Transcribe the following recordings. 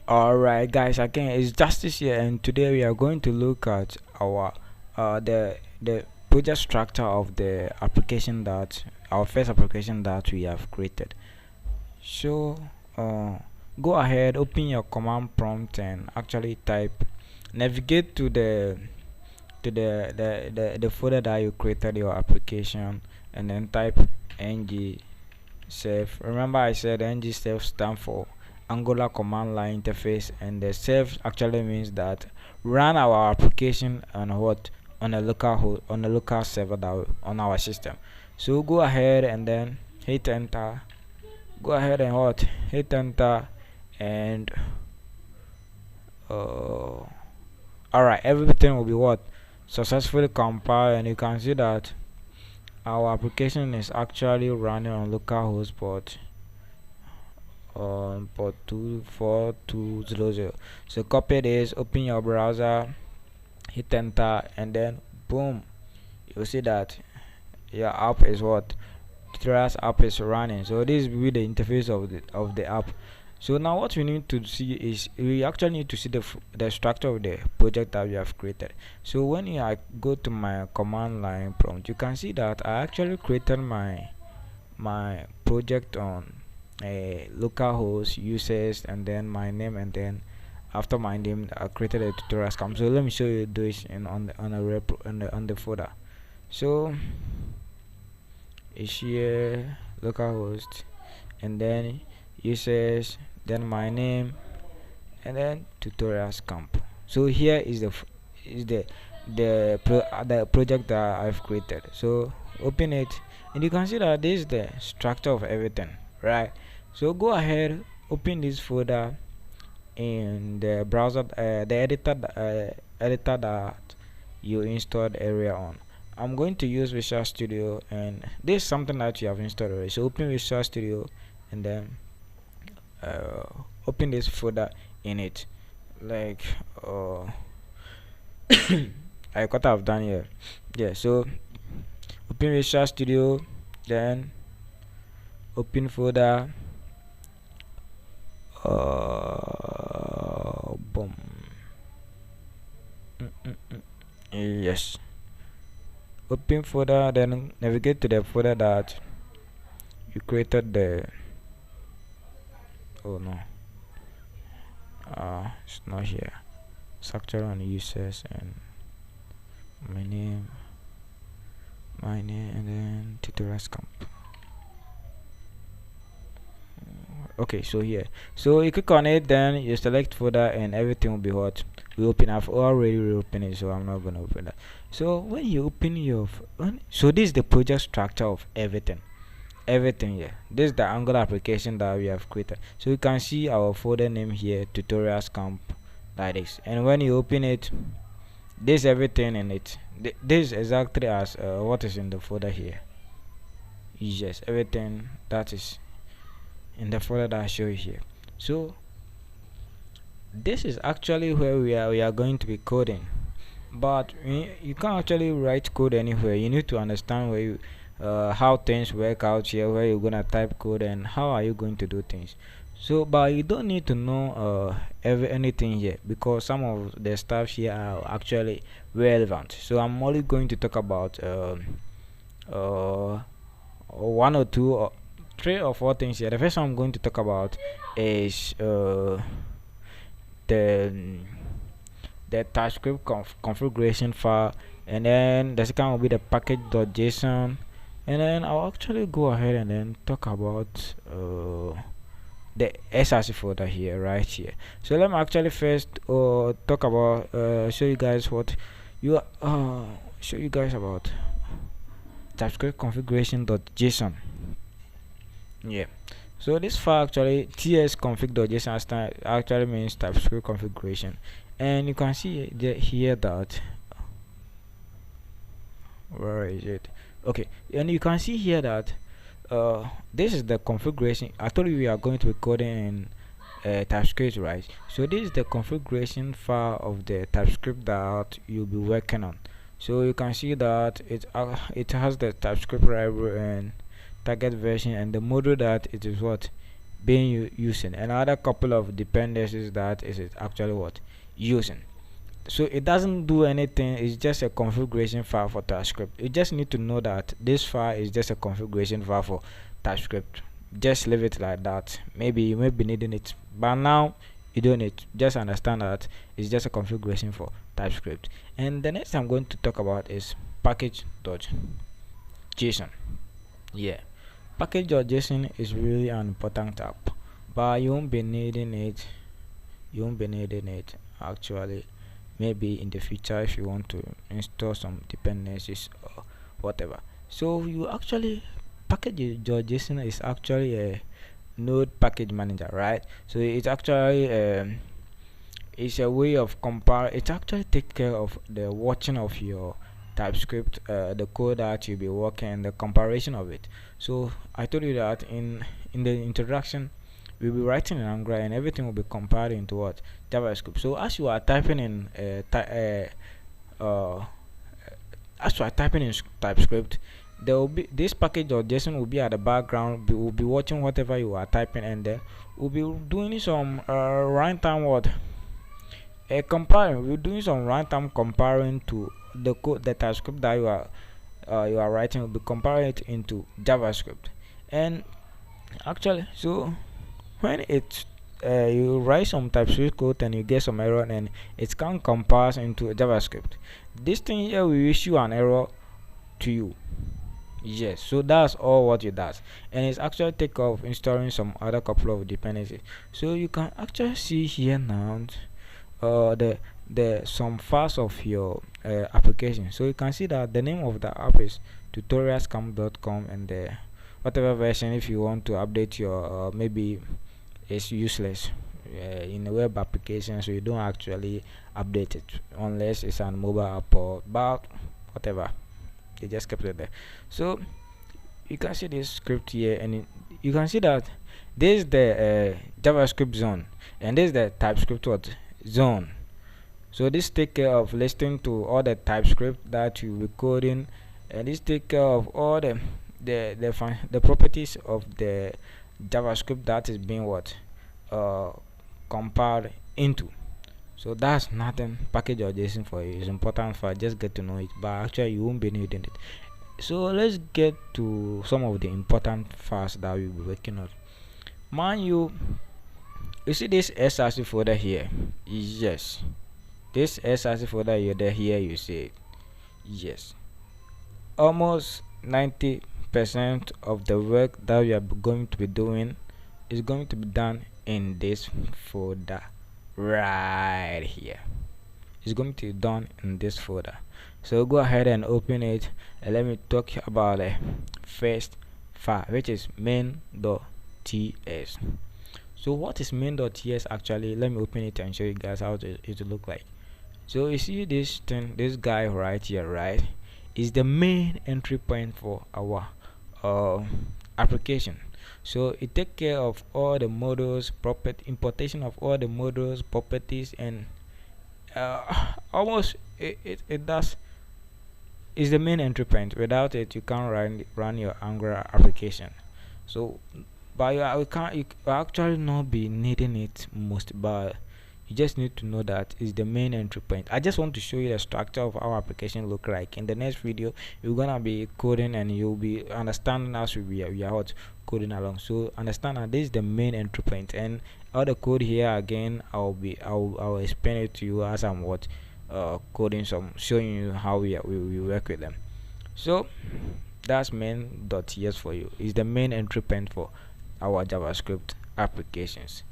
Alright guys, again it's Justice here, and today we are going to look at our the project structure of the application, that our first application that we have created. So go ahead, open your command prompt and actually type, navigate to the folder that you created your application, and then type ng self. Remember I said ng self stand for Angular command line interface, and the self actually means that run our application on what, on a local host, on a local server that on our system. So go ahead and then hit enter. Go ahead and what, hit enter, and alright, everything will be what, successfully compiled, and you can see that our application is actually running on localhost port on port 24200. So copy this, open your browser, hit enter, and then boom, you'll see that your app is what, tutorials app is running. So this will be the interface of the app. So now what we need to see is, we actually need to see the structure of the project that we have created. So when I go to my command line prompt, you can see that I actually created my project on a localhost users, and then my name, and then after my name I created a tutorial scam. So let me show you this in on the folder. So it's here, localhost, and then users, then my name, and then tutorials camp. So here is the project that I've created. So open it, and you can see that this is the structure of everything, right? So go ahead, open this folder in the browser, the editor that you installed earlier on. I'm going to use Visual Studio, and this is something that you have installed already. So open Visual Studio, and then open this folder in it, like I could have done here. Yeah, so open Visual Studio, then open folder, boom. Yes, open folder, then navigate to the folder that you created the, oh no, it's not here. It's actually on users, and my name, and then tutorials camp. Okay, so here, so you click on it, then you select folder, and everything will be what we open. I've already reopened it, so I'm not gonna open that. So when you open your so this is the project structure of everything here. This is the Angular application that we have created. So you can see our folder name here, tutorials camp, like this. And when you open it, this everything in it, this is exactly as what is in the folder here. Yes, everything that is in the folder that I show you here. So this is actually where we are going to be coding, but you can't actually write code anywhere. You need to understand where you how things work out here, where you're gonna type code, and how are you going to do things. So but you don't need to know anything here, because some of the stuff here are actually relevant. So I'm only going to talk about one or two or three or four things here. The first one I'm going to talk about is the the TypeScript configuration file, and then the second will be the package.json, and then I'll actually go ahead and then talk about the SRC folder here, right here. So let me actually first talk about show you guys what you show you guys about TypeScript configuration.json. Yeah, so this file actually tsconfig.json actually means TypeScript configuration, and you can see here that, where is it? Okay, and you can see here that this is the configuration. I told you we are going to be coding in TypeScript, right? So this is the configuration file of the TypeScript that you'll be working on. So you can see that it has the TypeScript library and target version, and the module that it is what being using, and another couple of dependencies that is it actually what using. So it doesn't do anything, it's just a configuration file for TypeScript. You just need to know that this file is just a configuration file for TypeScript. Just leave it like that. Maybe you may be needing it, but now you don't need. Just understand that it's just a configuration for TypeScript. And the next I'm going to talk about is package.json. Yeah, package.json is really an important tab, but you won't be needing it. You won't be needing it actually. Maybe in the future if you want to install some dependencies or whatever. So you actually package.json is actually a node package manager, right? So it's actually it's a way of compare. It actually take care of the watching of your TypeScript, the code that you'll be working, the comparison of it. So I told you that in the introduction, we'll be writing in Angular and everything will be compiled into what JavaScript. So as you are typing in as you are typing in TypeScript, there will be this package.json will be at the background. Will be watching whatever you are typing, and then we'll be doing some runtime what comparing. We're doing some runtime comparing to the code, the TypeScript that you are writing. Will be comparing it into JavaScript, and actually, so when it you write some TypeScript code and you get some error and it can't compile into JavaScript, this thing here will issue an error to you. Yes, so that's all what it does, and it's actually take off installing some other couple of dependencies. So you can actually see here now the some files of your application. So you can see that the name of the app is tutorialscamp.com, and the whatever version, if you want to update your maybe it's useless in a web application, so you don't actually update it unless it's an mobile app or but whatever, they just kept it there. So you can see this script here, and you can see that this is the JavaScript zone, and this is the TypeScript what zone. So this take care of listening to all the TypeScript that you be coding, and this take care of all the properties of the JavaScript that is being what compiled into. So that's nothing. Package.json for you is important for just get to know it, but actually you won't be needing it. So let's get to some of the important files that we'll be working on. Mind you see this src folder here. Yes, this src folder here you see it. Yes, almost 90% of the work that we are going to be doing is going to be done in this folder right here. It's going to be done in this folder. So go ahead and open it, and let me talk about the first file, which is main.ts. So what is main.ts actually? Let me open it and show you guys how it will look like. So you see this thing, this guy right here, right, is the main entry point for our application. So it take care of all the modules, importation of all the modules, properties, and almost it does is the main entry point. Without it, you can't run your Angular application. So but you actually not be needing it most, but you just need to know that is the main entry point. I just want to show you the structure of our application look like. In the next video, you're gonna be coding and you'll be understanding as we are coding along. So understand that this is the main entry point, and all the code here again I'll explain it to you as I'm coding some, showing you how we work with them. So that's main.ts for you. Is the main entry point for our JavaScript applications.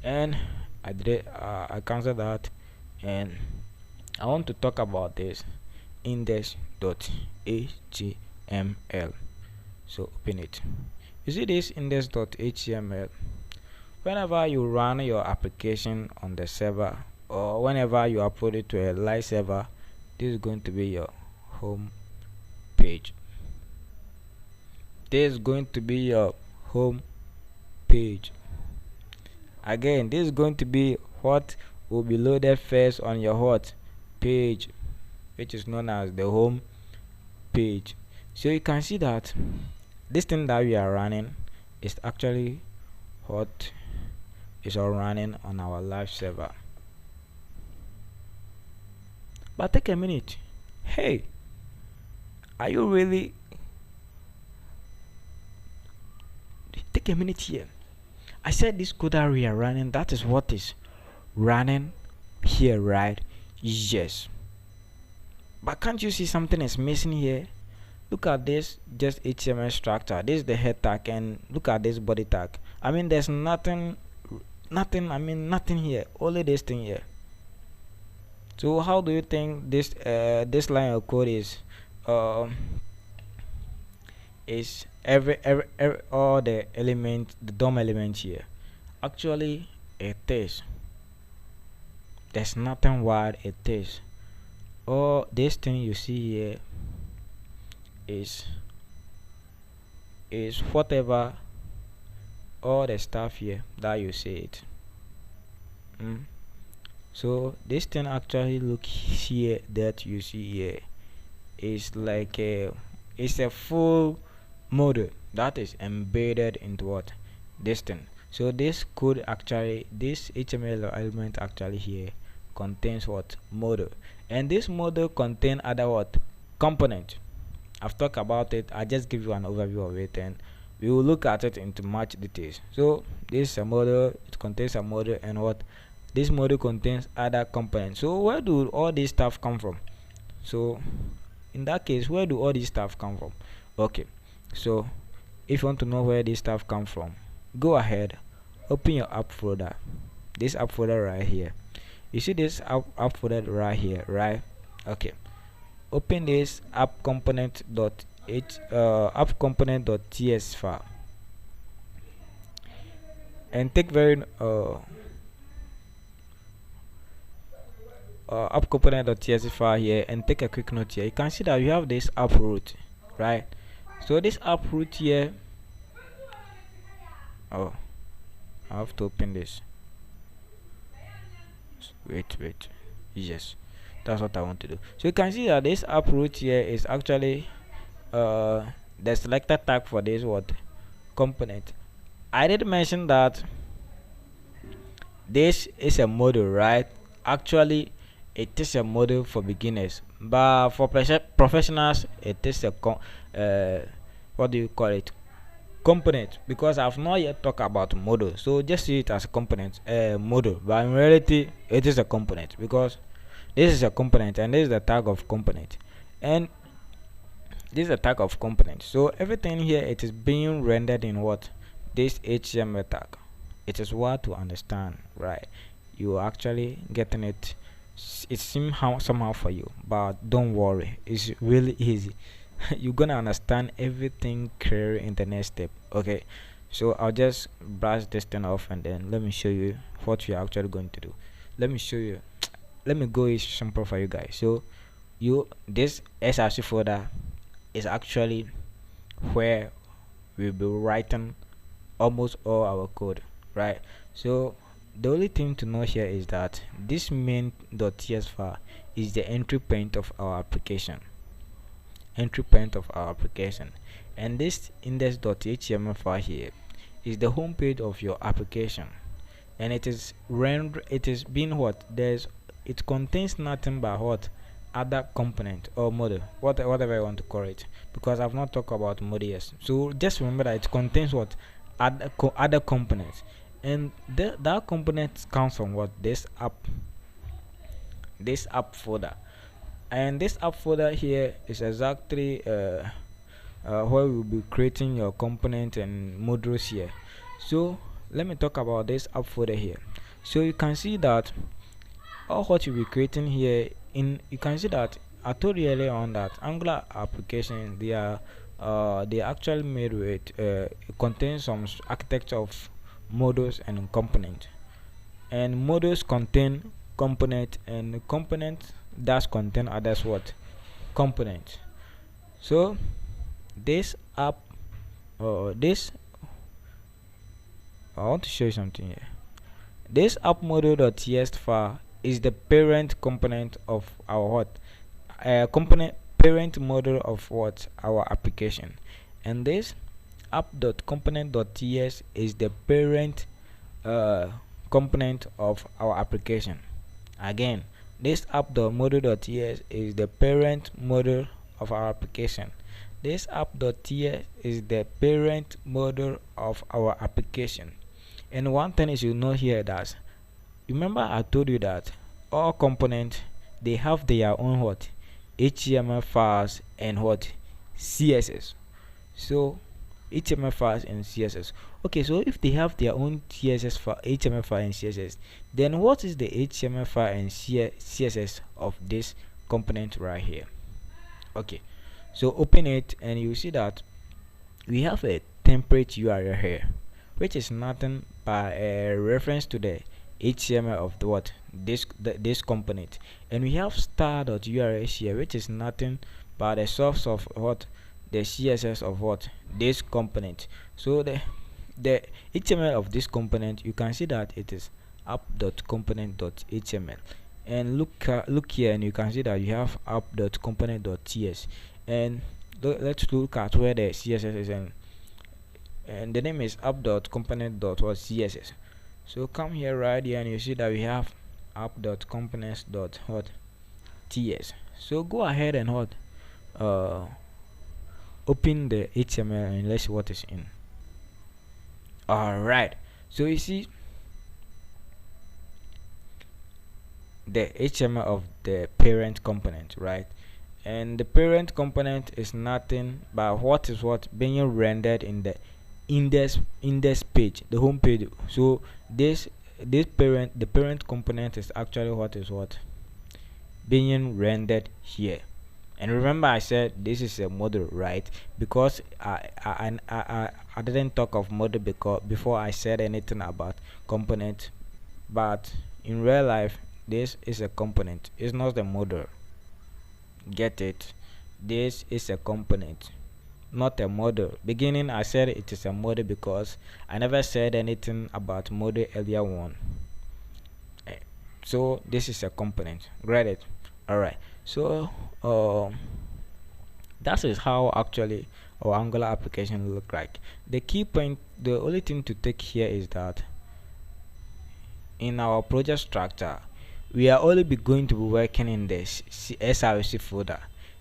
And I cancel that, and I want to talk about this index.html. So open it. You see this index.html. Whenever you run your application on the server, or whenever you upload it to a live server, this is going to be your home page. This is going to be your home page. Again, this is going to be what will be loaded first on your hot page, which is known as the home page. So you can see that this thing that we are running is actually what is all running on our live server. But take a minute. Hey, are you really? Take a minute here. I said this code that we are running, that is what is running here, right? Yes. But can't you see something is missing here? Look at this, just HTML structure. This is the head tag, and look at this body tag. I mean, there's nothing here. Only this thing here. So how do you think this line of code is every all the elements, the DOM elements here? Actually, it is. There's nothing wild. It is. All this thing you see here is whatever all the stuff here that you see it. So this thing actually look here that you see here is like it's a full model that is embedded into what this thing. So this code actually, this HTML element actually here contains what model, and this model contain other what component. I've talked about it. I just give you an overview of it, and we will look at it into much details. So this is a model, it contains a model, and what this model contains other components. So where do all this stuff come from? So in that case, where do all this stuff come from? Okay, so if you want to know where this stuff come from, go ahead, open your app folder, this app folder right here. You see this app folder right here, right? Okay, open this app component.ts file, and take very app component.ts file here, and take a quick note here. You can see that you have this app root, right? So this app root here, I have to open this. Wait, yes, that's what I want to do. So you can see that this app root here is actually the selector tag for this what component. I did mention that this is a model, right? Actually, it is a model for beginners, but for professionals, it is a what do you call it, component, because I've not yet talked about model. So just see it as a component, model, but in reality it is a component, because this is a component and this is the tag of component, and this is a tag of component. So everything here, it is being rendered in what this HTML tag. It is what to understand, right? You are actually getting it. It seems somehow for you, but don't worry, it's really easy. You're gonna understand everything clearly in the next step. Okay, so I'll just brush this thing off, and then let me show you what we are actually going to do. Let me show you. Let me go is simple for you guys. So this SRC folder is actually where we'll be writing almost all our code, right? So the only thing to know here is that this main.ts file is the entry point of our application. And this index.html file here is the home page of your application, and it is being what it contains nothing but what other component or model, whatever you want to call it, because I've not talked about model yet. So just remember that it contains what other components, and that component comes from what this app folder. And this app folder here is exactly where we'll be creating your component and modules here. So let me talk about this app folder here. So you can see that all what you'll be creating here, you can see that I told you earlier on that Angular application, they actually made with it contains some architecture of modules and component, and modules contain component, and component does contain others what component. So this app this I want to show you something here. This app module.ts file is the parent component of our what parent module of what our application, and this app.component.ts is the parent component of our application. Again, this app.module.ts is the parent module of our application. This app.ts is the parent module of our application. And one thing is, you know here that, remember I told you that all components, they have their own what, HTML files and what, CSS. So HTML files and CSS. Okay, so if they have their own CSS file, HTML file and CSS, then what is the HTML file and CSS of this component right here? Okay, so open it and you see that we have a template URL here, which is nothing but a reference to the HTML of the what, this component, and we have star.url here, which is nothing but the source of what, the CSS of what, this component. So the HTML of this component, you can see that it is app.component.html, and look here, and you can see that you have app.component.ts, and let's look at where the CSS is, and the name is app.component.css. So come here right here, and you see that we have app.components.ts. So go ahead and open the HTML and let's see what is in. Alright, so you see the HTML of the parent component, right? And the parent component is nothing but what is what being rendered in the index page, the home page. So the parent component is actually what is what being rendered here. And remember I said this is a model, right? Because I didn't talk of model before I said anything about component, but in real life this is a component, it's not a model. Get it? This is a component, not a model. Beginning I said it is a model because I never said anything about model earlier on. So this is a component. Get it? Alright, so that is how actually our Angular application look like. The key point, the only thing to take here is that in our project structure we are only going to be working in this SRC folder,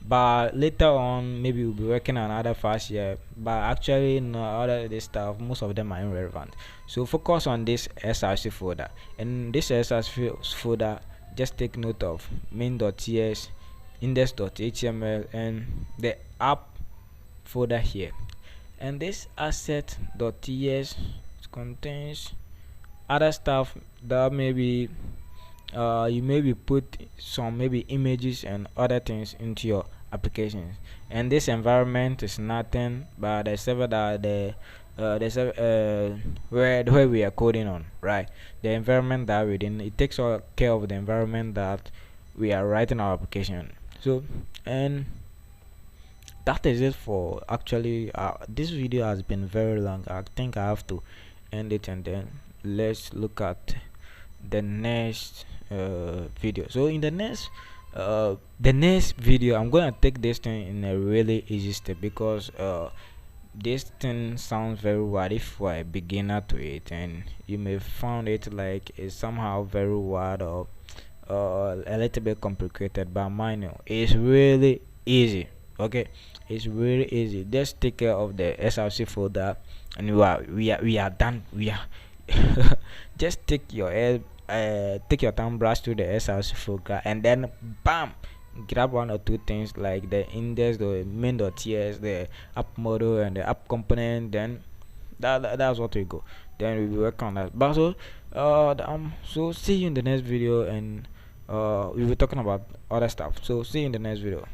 but later on maybe we'll be working on other files here, but actually no, other this stuff, most of them are irrelevant. So focus on this SRC folder, and this SRC folder, just take note of main.ts, index.html, and the app folder here. And this asset.ts contains other stuff that maybe you maybe put some maybe images and other things into your applications. And this environment is nothing but the server that where we are coding on, right? The environment that we're in, it takes all care of the environment that we are writing our application. So, and that is it for actually this video has been very long. I think I have to end it, and then let's look at the next video. So in the next video I'm gonna take this thing in a really easy step, because this thing sounds very wide if you are a beginner to it, and you may find it like it's somehow very wide or a little bit complicated, but mine is really easy. Okay, it's really easy. Just take care of the SRC folder and we are done. We are just take your time, brush through the SRC folder, and then bam, grab one or two things like the index, the main.ts, the app model, and the app component. Then that's what we go. Then we will work on that. But so see you in the next video, and we will be talking about other stuff. So see you in the next video.